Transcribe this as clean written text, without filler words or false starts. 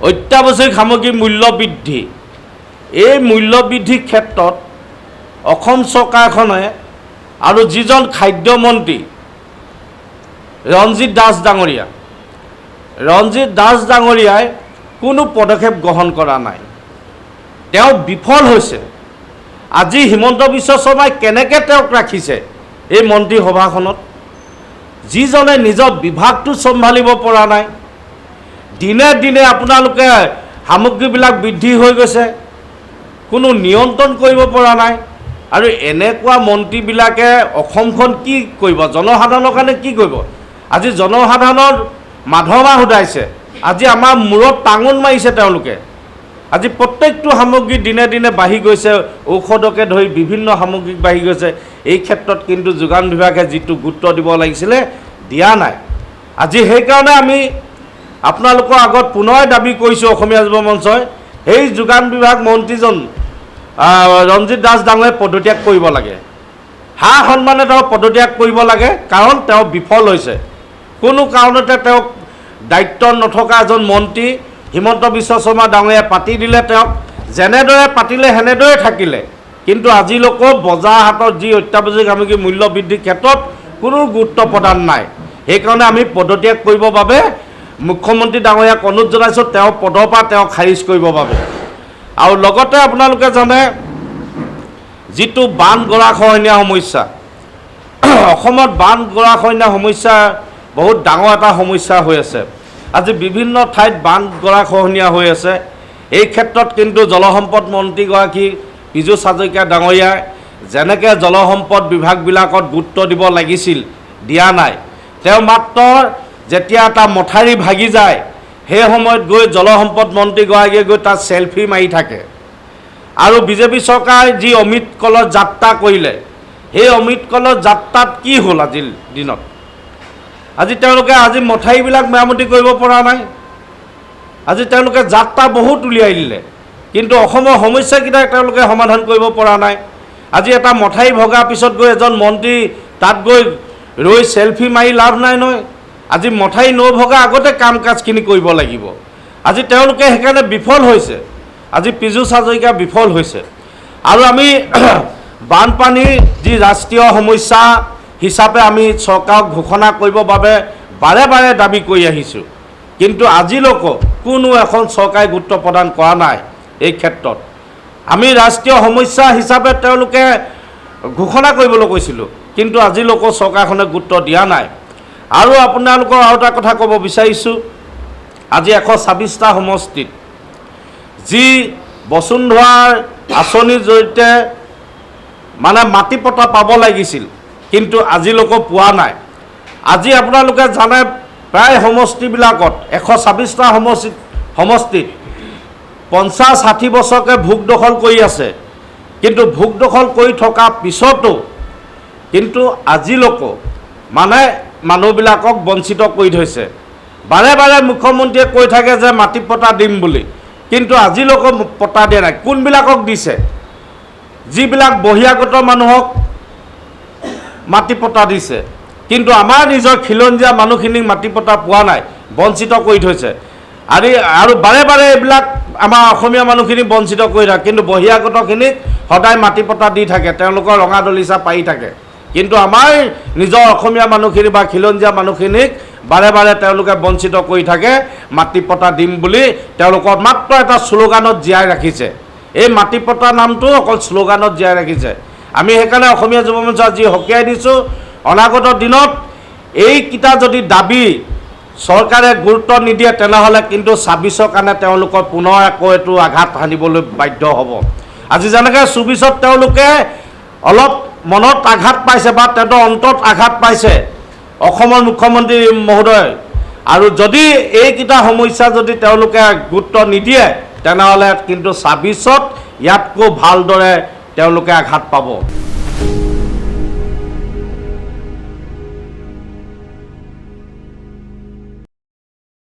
অত্যাৱশ্যক সামগ্ৰী মূল্য বৃদ্ধি, এই মূল্য বৃদ্ধিৰ ক্ষেত্ৰত অসম চৰকাৰখনে আৰু যিজন খাদ্যমন্ত্ৰী ৰঞ্জিত দাস ডাঙৰীয়াই কোনো পদক্ষেপ গ্ৰহণ কৰা নাই। তেওঁ বিফল হৈছে। আজি হিমন্ত বিশ্ব শৰ্মাই কেনেকৈ তেওঁক ৰাখিছে এই মন্ত্ৰী সভাখনত, যিজনে নিজৰ বিভাগটো চম্ভালিব পৰা নাই। দিনে দিনে আপোনালোকে সামগ্ৰীবিলাক বৃদ্ধি হৈ গৈছে, কোনো নিয়ন্ত্ৰণ কৰিব পৰা নাই। আৰু এনেকুৱা মন্ত্ৰীবিলাকে অসমখন কি কৰিব, জনসাধাৰণৰ কাৰণে কি কৰিব? আজি জনসাধাৰণৰ মাধমা সোধাইছে, আজি আমাৰ মূৰত টাঙোন মাৰিছে তেওঁলোকে। আজি প্ৰত্যেকটো সামগ্ৰী দিনে দিনে বাঢ়ি গৈছে, ঔষধকে ধৰি বিভিন্ন সামগ্ৰী বাঢ়ি গৈছে। এই ক্ষেত্ৰত কিন্তু যোগান বিভাগে যিটো গুৰুত্ব দিব লাগিছিলে দিয়া নাই। আজি সেইকাৰণে আমি আপোনালোকৰ আগত পুনৰ দাবী কৰিছোঁ, অসমীয়া যুৱ মঞ্চই সেই যোগান বিভাগ মন্ত্ৰীজন ৰঞ্জিত দাস ডাঙৰীয়াই পদত্যাগ কৰিব লাগে। সা সন্মানে তেওঁ পদত্যাগ কৰিব লাগে, কাৰণ তেওঁ বিফল হৈছে। কোনো কাৰণতে তেওঁক দায়িত্ব নথকা এজন মন্ত্ৰী হিমন্ত বিশ্ব শৰ্মা ডাঙৰীয়াই পাতি দিলে, তেওঁক যেনেদৰে পাতিলে সেনেদৰে থাকিলে। কিন্তু আজিলৈকে বজাৰ হাটত যি অত্যাৱশ্যক সামগ্ৰী মূল্য বৃদ্ধিৰ ক্ষেত্ৰত কোনো গুৰুত্ব প্ৰদান নাই। সেইকাৰণে আমি পদত্যাগ কৰিবৰ বাবে মুখ্যমন্ত্ৰী ডাঙৰীয়াক অনুৰোধ জনাইছোঁ, তেওঁ পদৰ পৰা তেওঁক খাৰিজ কৰিবৰ বাবে। আৰু লগতে আপোনালোকে জানে যিটো বান গৰাখহনীয়া সমস্যা, অসমত বান গৰাখহনীয়া সমস্যা বহুত ডাঙৰ এটা সমস্যা হৈ আছে। আজি বিভিন্ন ঠাইত বান গৰাখহনীয়া হৈ আছে। এই ক্ষেত্ৰত কিন্তু জলসম্পদ মন্ত্ৰীগৰাকী পীযুষ হাজৰিকা ডাঙৰীয়াই যেনেকৈ জলসম্পদ বিভাগবিলাকত গুৰুত্ব দিব লাগিছিল দিয়া নাই। তেওঁ মাত্ৰ যেতিয়া এটা মথাউৰি ভাগি যায় সেই সময়ত গৈ জলসম্পদ মন্ত্ৰীগৰাকীয়ে গৈ তাত চেলফি মাৰি থাকে। আৰু বিজেপি চৰকাৰে যি অমৃত কলহ যাত্ৰা কৰিলে, সেই অমৃত কলহ যাত্ৰাত কি হ'ল আজিৰ দিনত? আজি তেওঁলোকে আজি মথাউৰিবিলাক মেৰামতি কৰিব পৰা নাই। আজি তেওঁলোকে যাত্ৰা বহুত উলিয়াই দিলে, কিন্তু অসমৰ সমস্যাকেইটা তেওঁলোকে সমাধান কৰিব পৰা নাই। আজি এটা মথাউৰি ভগাৰ পিছত গৈ এজন মন্ত্ৰী তাত গৈ ৰৈ চেলফি মাৰি লাভ নাই নহয়। আজি মথাউৰি নভগা আগতে কাম কাজখিনি কৰিব লাগিব। আজি তেওঁলোকে সেইকাৰণে বিফল হৈছে। আজি পীযুষ হাজৰিকা বিফল হৈছে। আৰু আমি বানপানীৰ যি ৰাষ্ট্ৰীয় সমস্যা হিচাপে আমি চৰকাৰক ঘোষণা কৰিবৰ বাবে বাৰে বাৰে দাবী কৰি আহিছোঁ, কিন্তু আজিলৈকে কোনো এখন চৰকাৰে গুৰুত্ব প্ৰদান কৰা নাই। এই ক্ষেত্ৰত আমি ৰাষ্ট্ৰীয় সমস্যা হিচাপে তেওঁলোকে ঘোষণা কৰিবলৈ কৈছিলোঁ, কিন্তু আজিলৈকে চৰকাৰখনে গুৰুত্ব দিয়া নাই। আৰু আপোনালোকৰ আৰু এটা কথা ক'ব বিচাৰিছোঁ, আজি 126টা সমষ্টিত যি বসুন্ধৰাৰ আঁচনিৰ জৰিয়তে মানে মাটি পট্টা পাব লাগিছিল, কিন্তু আজিলৈকে পোৱা নাই। আজি আপোনালোকে জানে প্ৰায় সমষ্টিবিলাকত 126টা সমষ্টিত 50-60 বছৰকৈ ভোগ দখল কৰি আছে। কিন্তু ভোগ দখল কৰি থকাৰ পিছতো কিন্তু আজিলৈকে মানে মানুহবিলাকক বঞ্চিত কৰি থৈছে। বাৰে বাৰে মুখ্যমন্ত্ৰীয়ে কৈ থাকে যে মাটি পট্টা দিম বুলি, কিন্তু আজিলৈকে পট্টা দিয়া নাই। কোনবিলাকক দিছে? যিবিলাক বহিৰাগত মানুহক মাটি পট্টা দিছে, কিন্তু আমাৰ নিজৰ খিলঞ্জীয়া মানুহখিনিক মাটি পট্টা পোৱা নাই, বঞ্চিত কৰি থৈছে। আৰু বাৰে বাৰে এইবিলাক আমাৰ অসমীয়া মানুহখিনিক বঞ্চিত কৰি থাকে, কিন্তু বহিৰাগতখিনিক সদায় মাটি পট্টা দি থাকে, তেওঁলোকৰ ৰঙা দলিচা পাৰি থাকে। কিন্তু আমাৰ নিজৰ অসমীয়া মানুহখিনি বা খিলঞ্জীয়া মানুহখিনিক বাৰে বাৰে তেওঁলোকে বঞ্চিত কৰি থাকে। মাটি পট্টা দিম বুলি তেওঁলোকৰ মাত্ৰ এটা শ্লোগানত জীয়াই ৰাখিছে। এই মাটি পট্টা নামটো অকল শ্লোগানত জীয়াই ৰাখিছে। আমি সেইকাৰণে অসমীয়া যুৱ মঞ্চ আজি সকীয়াই দিছোঁ, অনাগত দিনত এইকেইটা যদি দাবী চৰকাৰে গুৰুত্ব নিদিয়ে তেনেহ'লে কিন্তু 26ৰ কাৰণে তেওঁলোকৰ পুনৰ আকৌ এইটো আঘাত সানিবলৈ বাধ্য হ'ব। আজি যেনেকৈ 24ত তেওঁলোকে অলপ মনত আঘাত পাইছে বা তেওঁলোকৰ অন্তত আঘাত পাইছে অসমৰ মুখ্যমন্ত্ৰী মহোদয়, আৰু যদি এইকেইটা সমস্যা যদি তেওঁলোকে গুৰুত্ব নিদিয়ে তেনেহ'লে কিন্তু 26ত ইয়াতকৈ ভালদৰে তেওঁলোকে আঘাত পাব।